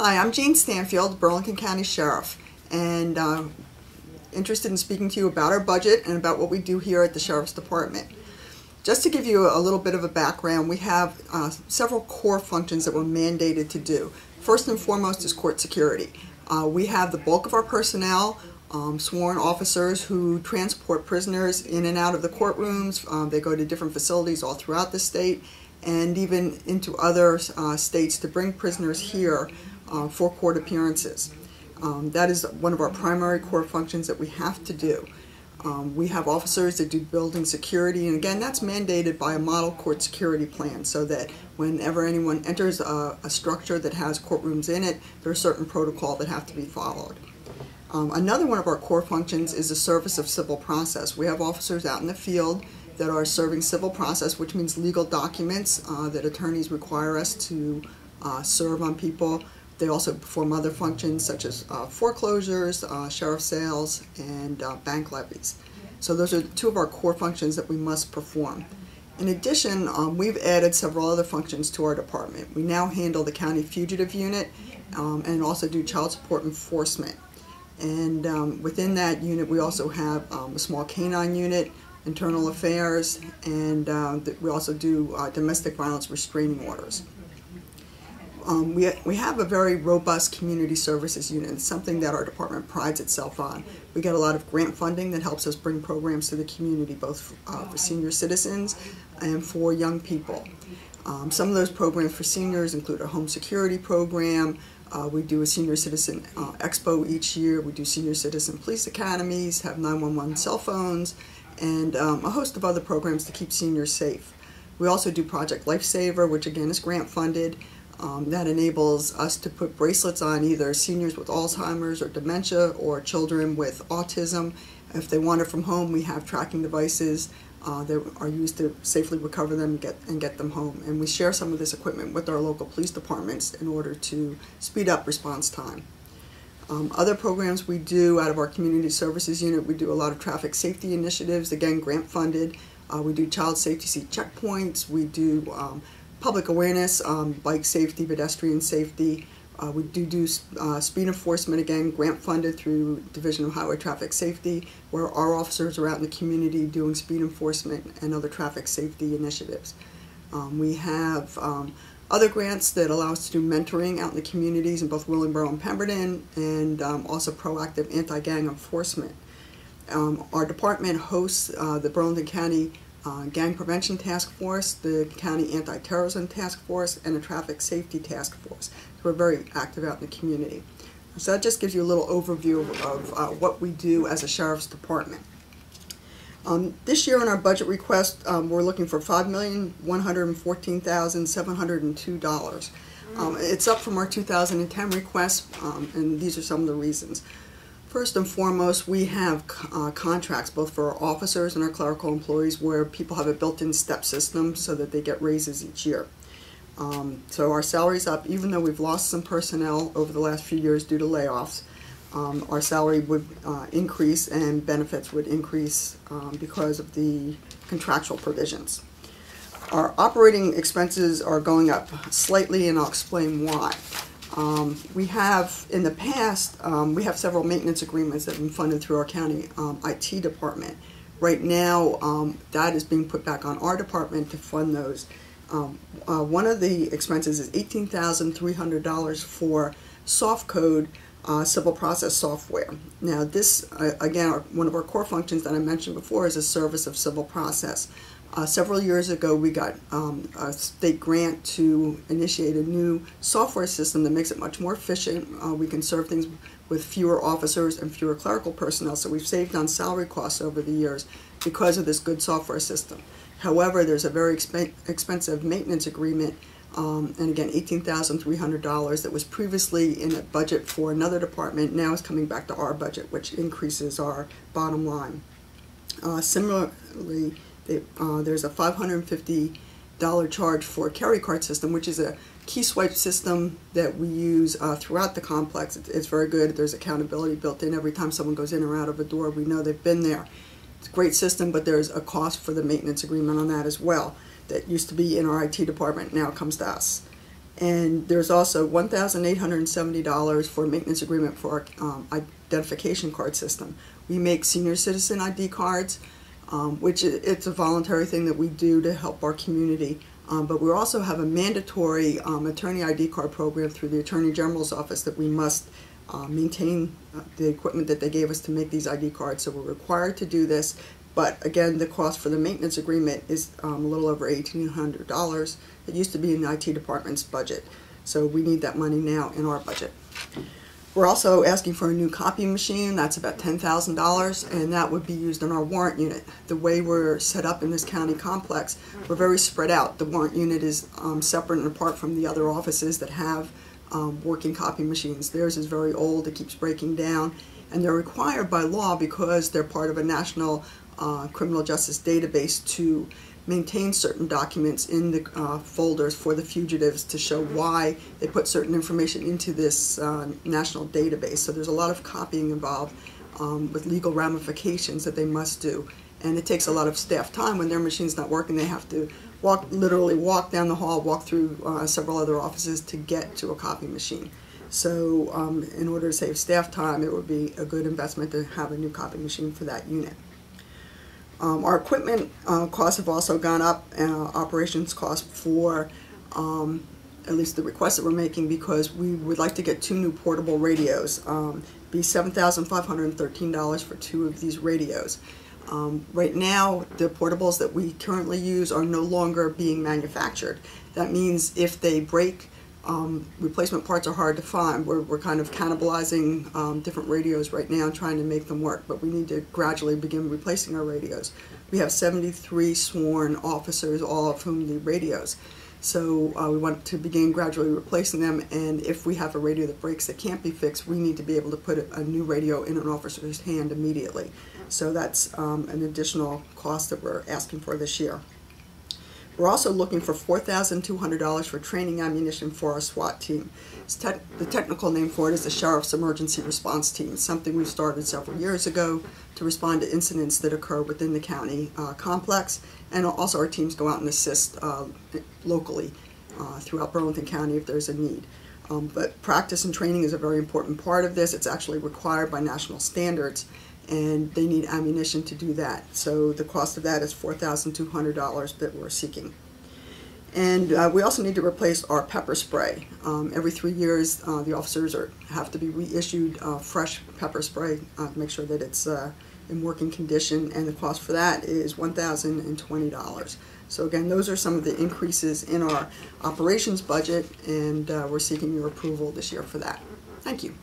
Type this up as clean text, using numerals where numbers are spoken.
Hi, I'm Jean Stanfield, Burlington County Sheriff, and interested in speaking to you about our budget and about what we do here at the Sheriff's Department. Just to give you a little bit of a background, we have several core functions that we're mandated to do. First and foremost is court security. We have the bulk of our personnel, sworn officers who transport prisoners in and out of the courtrooms. They go to different facilities all throughout the state and even into other states to bring prisoners here for court appearances. That is one of our primary core functions that we have to do. We have officers that do building security, and again, that's mandated by a model court security plan, so that whenever anyone enters a structure that has courtrooms in it, there are certain protocols that have to be followed. Another one of our core functions is the service of civil process. We have officers out in the field that are serving civil process, which means legal documents that attorneys require us to serve on people. They also perform other functions such as foreclosures, sheriff sales, and bank levies. So those are two of our core functions that we must perform. In addition, we've added several other functions to our department. We now handle the county fugitive unit and also do child support enforcement. And within that unit, we also have a small canine unit, internal affairs, and we also do domestic violence restraining orders. We have a very robust community services unit. It's something that our department prides itself on. We get a lot of grant funding that helps us bring programs to the community, both for senior citizens and for young people. Some of those programs for seniors include a home security program. We do a senior citizen expo each year. We do senior citizen police academies, have 911 cell phones, and a host of other programs to keep seniors safe. We also do Project Lifesaver, which again is grant funded. That enables us to put bracelets on either seniors with Alzheimer's or dementia or children with autism. If they wander from home, we have tracking devices that are used to safely recover them and get them home. And we share some of this equipment with our local police departments in order to speed up response time. Other programs we do out of our community services unit, we do a lot of traffic safety initiatives, again grant funded. We do child safety seat checkpoints. We do public awareness, bike safety, pedestrian safety. We do speed enforcement, again grant funded through Division of Highway Traffic Safety, where our officers are out in the community doing speed enforcement and other traffic safety initiatives. We have other grants that allow us to do mentoring out in the communities in both Willingboro and Pemberton, and also proactive anti-gang enforcement. Our department hosts the Burlington County Gang Prevention Task Force, the County Anti-Terrorism Task Force, and the Traffic Safety Task Force. So we're very active out in the community. So that just gives you a little overview of what we do as a Sheriff's Department. This year in our budget request, we're looking for $5,114,702. It's up from our 2010 request, and these are some of the reasons. First and foremost, we have contracts both for our officers and our clerical employees where people have a built-in step system so that they get raises each year. So our salary's up, even though we've lost some personnel over the last few years due to layoffs. Our salary would increase and benefits would increase because of the contractual provisions. Our operating expenses are going up slightly, and I'll explain why. We have, in the past, we have several maintenance agreements that have been funded through our county IT department. Right now, that is being put back on our department to fund those. One of the expenses is $18,300 for soft code civil process software. Now this, again, one of our core functions that I mentioned before is a service of civil process. Several years ago, we got a state grant to initiate a new software system that makes it much more efficient. We can serve things with fewer officers and fewer clerical personnel, so we've saved on salary costs over the years because of this good software system. However, there's a very expensive maintenance agreement, and again, $18,300 that was previously in a budget for another department, now is coming back to our budget, which increases our bottom line. Similarly, there's a $550 charge for a carry card system, which is a key swipe system that we use throughout the complex. It's very good. There's accountability built in. Every time someone goes in or out of a door, we know they've been there. It's a great system, but there's a cost for the maintenance agreement on that as well. That used to be in our IT department, now comes to us. And there's also $1,870 for a maintenance agreement for our identification card system. We make senior citizen ID cards, which it's a voluntary thing that we do to help our community. But we also have a mandatory attorney ID card program through the Attorney General's office that we must maintain the equipment that they gave us to make these ID cards. So we're required to do this. But again, the cost for the maintenance agreement is a little over $1,800. It used to be in the IT department's budget. So we need that money now in our budget. We're also asking for a new copy machine. That's about $10,000, and that would be used in our warrant unit. The way we're set up in this county complex, we're very spread out. The warrant unit is separate and apart from the other offices that have working copy machines. Theirs is very old. It keeps breaking down, and they're required by law because they're part of a national criminal justice database to maintain certain documents in the folders for the fugitives to show why they put certain information into this national database. So there's a lot of copying involved with legal ramifications that they must do. And it takes a lot of staff time. When their machine's not working, they have to literally walk down the hall, walk through several other offices to get to a copy machine. So in order to save staff time, it would be a good investment to have a new copy machine for that unit. Our equipment costs have also gone up, operations costs for at least the requests that we're making, because we would like to get 2 new portable radios. Be $7,513 for 2 of these radios. Right now, the portables that we currently use are no longer being manufactured. That means if they break, replacement parts are hard to find. We're kind of cannibalizing different radios right now, trying to make them work, but we need to gradually begin replacing our radios. We have 73 sworn officers, all of whom need radios. So we want to begin gradually replacing them, and if we have a radio that breaks that can't be fixed, we need to be able to put a new radio in an officer's hand immediately. So that's an additional cost that we're asking for this year. We're also looking for $4,200 for training ammunition for our SWAT team. The technical name for it is the Sheriff's Emergency Response Team, something we started several years ago to respond to incidents that occur within the county complex. And also our teams go out and assist locally throughout Burlington County if there's a need. But practice and training is a very important part of this. It's actually required by national standards, and they need ammunition to do that. So the cost of that is $4,200 that we're seeking. And we also need to replace our pepper spray. Every 3 years, the officers have to be reissued fresh pepper spray to make sure that it's in working condition, and the cost for that is $1,020. So again, those are some of the increases in our operations budget, and we're seeking your approval this year for that. Thank you.